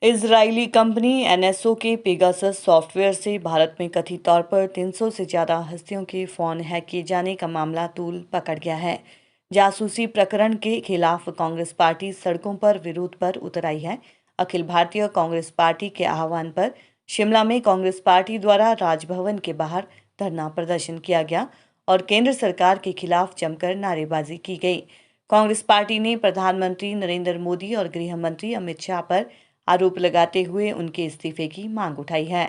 Israeli company NSO के Pegasus software से भारत में कथित तौर पर 300 से ज़्यादा हस्तियों के फ़ोन हैक किए जाने का मामला तूल पकड़ गया है। जासूसी प्रकरण के खिलाफ कांग्रेस पार्टी सड़कों पर विरोध पर उतर आई है। अखिल भारतीय कांग्रेस पार्टी के आह्वान पर शिमला में कांग्रेस पार्टी द्वारा राजभवन के बाहर धरना प्रदर्शन किया गया और केंद्र सरकार के खिलाफ जमकर नारेबाजी की गई। कांग्रेस पार्टी ने प्रधानमंत्री नरेंद्र मोदी और गृह मंत्री अमित शाह पर आरोप लगाते हुए उनके इस्तीफे की मांग उठाई है।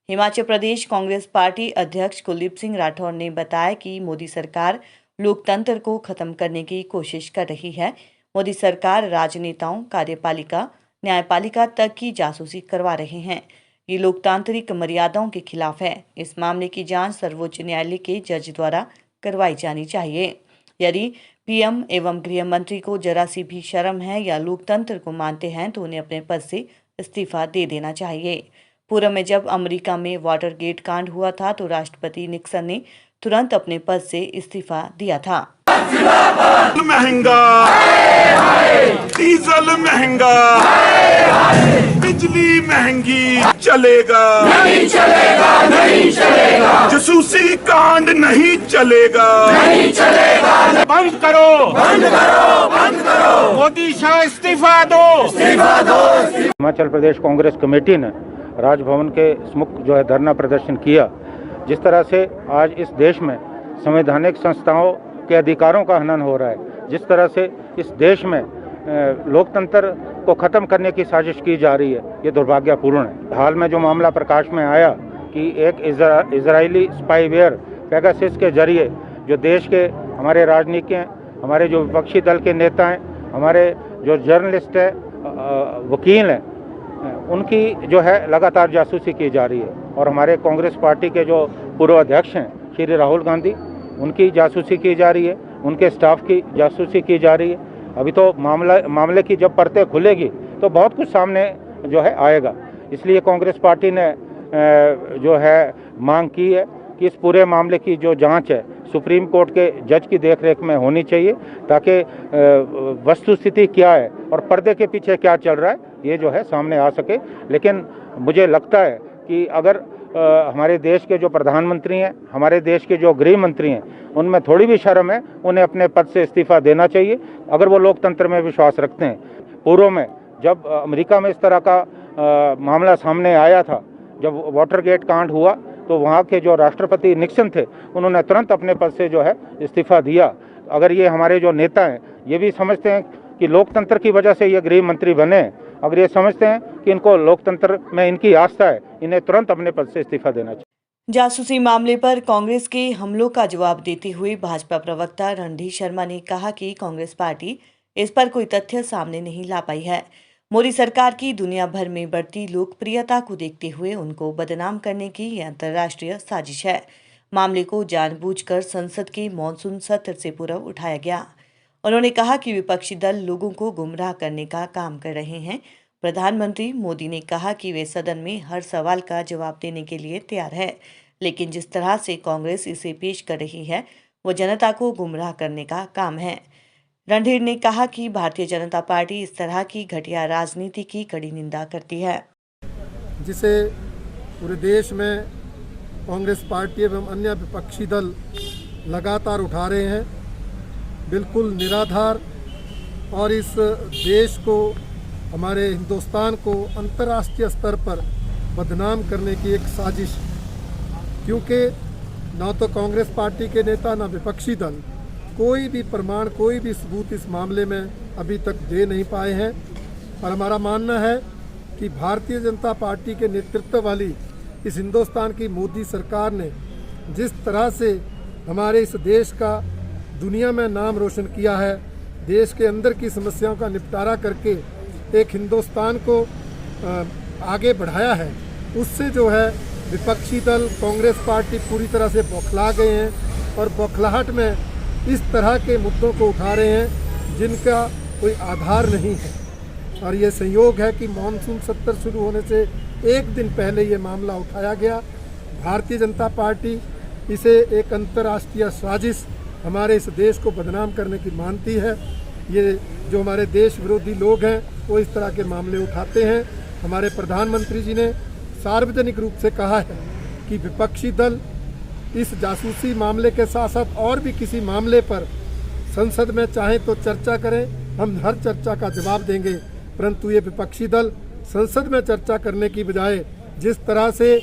हिमाचल प्रदेश कांग्रेस पार्टी अध्यक्ष कुलदीप सिंह राठौर ने बताया कि मोदी सरकार लोकतंत्र को खत्म करने की कोशिश कर रही है। मोदी सरकार राजनेताओं, कार्यपालिका, न्यायपालिका तक की जासूसी करवा रहे हैं। ये लोकतांत्रिक मर्यादाओं के खिलाफ है। इस मामले की जांच सर्वोच्च न्यायालय के जज द्वारा करवाई जानी चाहिए। यदि पीएम एवं गृह मंत्री को जरा सी भी शर्म है या लोकतंत्र को मानते हैं तो उन्हें अपने पद से इस्तीफा दे देना चाहिए। पूर्व में जब अमेरिका में वाटरगेट कांड हुआ था तो राष्ट्रपति निक्सन ने तुरंत अपने पद से इस्तीफा दिया था। महंगा, डीजल महंगा, बिजली महंगी, चलेगा नहीं चलेगा, नहीं चलेगा, जासूसी कांड नहीं चलेगा, नहीं चलेगा। बंद करो, बंद करो, बंद करो, मोदी शाह इस्तीफा दो, इस्तीफा दो। हिमाचल प्रदेश कांग्रेस कमेटी ने राजभवन के सम्मुख जो है धरना प्रदर्शन किया। जिस तरह से आज इस देश में संवैधानिक संस्थाओं के अधिकारों का हनन हो रहा है, जिस तरह से इस देश में लोकतंत्र को ख़त्म करने की साजिश की जा रही है, ये दुर्भाग्यपूर्ण है। हाल में जो मामला प्रकाश में आया कि एक इजरायली स्पाईवेयर पेगासस के जरिए जो देश के हमारे राजनीतिज्ञ, हमारे जो विपक्षी दल के नेता हैं, हमारे जो जर्नलिस्ट हैं, वकील हैं, उनकी जो है लगातार जासूसी की जा रही है। और हमारे कांग्रेस पार्टी के जो पूर्व अध्यक्ष हैं श्री राहुल गांधी, उनकी जासूसी की जा रही है, उनके स्टाफ की जासूसी की जा रही है। अभी तो मामले की जब परतें खुलेगी तो बहुत कुछ सामने जो है आएगा। इसलिए कांग्रेस पार्टी ने जो है मांग की है कि इस पूरे मामले की जो जांच है सुप्रीम कोर्ट के जज की देखरेख में होनी चाहिए, ताकि वस्तुस्थिति क्या है और पर्दे के पीछे क्या चल रहा है ये जो है सामने आ सके। लेकिन मुझे लगता है कि अगर हमारे देश के जो प्रधानमंत्री हैं, हमारे देश के जो गृह मंत्री हैं, उनमें थोड़ी भी शर्म है, उन्हें अपने पद से इस्तीफा देना चाहिए अगर वो लोकतंत्र में विश्वास रखते हैं। पूर्व में जब अमेरिका में इस तरह का मामला सामने आया था, जब वाटरगेट कांड हुआ, तो वहाँ के जो राष्ट्रपति निक्सन थे, उन्होंने तुरंत अपने पद से जो है इस्तीफा दिया। अगर ये हमारे जो नेता हैं ये भी समझते हैं कि लोकतंत्र की वजह से ये गृह मंत्री बने, अगर ये समझते हैं कि इनको लोकतंत्र में इनकी आस्था है, इन्हें तुरंत अपने पद से इस्तीफा देना चाहिए। जासूसी मामले पर कांग्रेस के हमलों का जवाब देते हुए भाजपा प्रवक्ता रणधीर शर्मा ने कहा कि कांग्रेस पार्टी इस पर कोई तथ्य सामने नहीं ला पाई है। मोदी सरकार की दुनिया भर में बढ़ती लोकप्रियता को देखते हुए उनको बदनाम करने की यह अंतर्राष्ट्रीय साजिश है। मामले को जानबूझकर संसद के मॉनसून सत्र से पूर्व उठाया गया। उन्होंने कहा कि विपक्षी दल लोगों को गुमराह करने का काम कर रहे हैं। प्रधानमंत्री मोदी ने कहा कि वे सदन में हर सवाल का जवाब देने के लिए तैयार है, लेकिन जिस तरह से कांग्रेस इसे पेश कर रही है वो जनता को गुमराह करने का काम है। रणधीर ने कहा कि भारतीय जनता पार्टी इस तरह की घटिया राजनीति की कड़ी निंदा करती है, जिसे पूरे देश में कांग्रेस पार्टी एवं अन्य विपक्षी दल लगातार उठा रहे हैं। बिल्कुल निराधार और इस देश को, हमारे हिंदुस्तान को अंतर्राष्ट्रीय स्तर पर बदनाम करने की एक साजिश। क्योंकि न तो कांग्रेस पार्टी के नेता न विपक्षी दल कोई भी प्रमाण, कोई भी सबूत इस मामले में अभी तक दे नहीं पाए हैं। और हमारा मानना है कि भारतीय जनता पार्टी के नेतृत्व वाली इस हिंदुस्तान की मोदी सरकार ने जिस तरह से हमारे इस देश का दुनिया में नाम रोशन किया है, देश के अंदर की समस्याओं का निपटारा करके एक हिंदुस्तान को आगे बढ़ाया है, उससे जो है विपक्षी दल कांग्रेस पार्टी पूरी तरह से बौखला गए हैं और बौखलाहट में इस तरह के मुद्दों को उठा रहे हैं जिनका कोई आधार नहीं है। और ये संयोग है कि मॉनसून सत्र शुरू होने से एक दिन पहले ये मामला उठाया गया। भारतीय जनता पार्टी इसे एक अंतर्राष्ट्रीय साजिश, हमारे इस देश को बदनाम करने की मानती है। ये जो हमारे देश विरोधी लोग हैं वो इस तरह के मामले उठाते हैं हमारे प्रधानमंत्री जी ने सार्वजनिक रूप से कहा है कि विपक्षी दल इस जासूसी मामले के साथ साथ और भी किसी मामले पर संसद में चाहे तो चर्चा करें, हम हर चर्चा का जवाब देंगे। परंतु ये विपक्षी दल संसद में चर्चा करने की बजाय जिस तरह से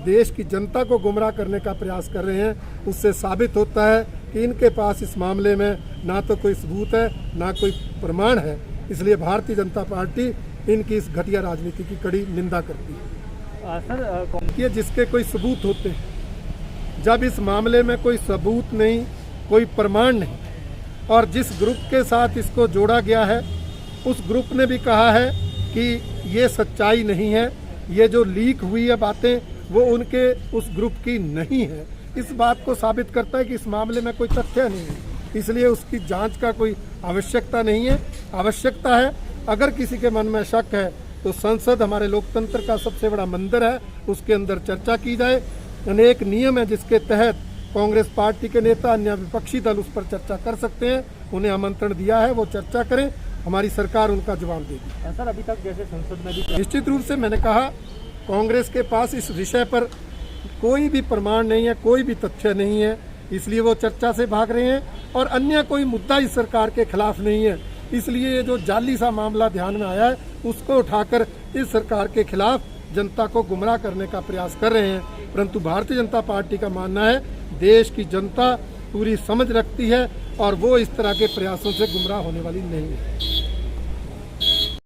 देश की जनता को गुमराह करने का प्रयास कर रहे हैं, उससे साबित होता है कि इनके पास इस मामले में ना तो कोई सबूत है ना कोई प्रमाण है। इसलिए भारतीय जनता पार्टी इनकी इस घटिया राजनीति की कड़ी निंदा करती है। सर, जिसके कोई सबूत होते हैं, जब इस मामले में कोई सबूत नहीं, कोई प्रमाण नहीं, और जिस ग्रुप के साथ इसको जोड़ा गया है उस ग्रुप ने भी कहा है कि ये सच्चाई नहीं है, ये जो लीक हुई है बातें वो उनके उस ग्रुप की नहीं है, इस बात को साबित करता है कि इस मामले में कोई तथ्य नहीं है। इसलिए उसकी जांच का कोई आवश्यकता नहीं है। आवश्यकता है, अगर किसी के मन में शक है तो संसद हमारे लोकतंत्र का सबसे बड़ा मंदिर है, उसके अंदर चर्चा की जाए। अनेक नियम है जिसके तहत कांग्रेस पार्टी के नेता, अन्य विपक्षी दल उस पर चर्चा कर सकते हैं। उन्हें आमंत्रण दिया है, वो चर्चा करें, हमारी सरकार उनका जवाब देगी। सर, अभी तक जैसे संसद में भी निश्चित रूप से मैंने कहा, कांग्रेस के पास इस विषय पर कोई भी प्रमाण नहीं है, कोई भी तथ्य नहीं है, इसलिए वो चर्चा से भाग रहे हैं। और अन्य कोई मुद्दा इस सरकार के खिलाफ नहीं है, इसलिए ये जो जाली सा मामला ध्यान में आया है उसको उठाकर इस सरकार के खिलाफ जनता को गुमराह करने का प्रयास कर रहे हैं। परंतु भारतीय जनता पार्टी का मानना है देश की जनता पूरी समझ रखती है और वो इस तरह के प्रयासों से गुमराह होने वाली नहीं है।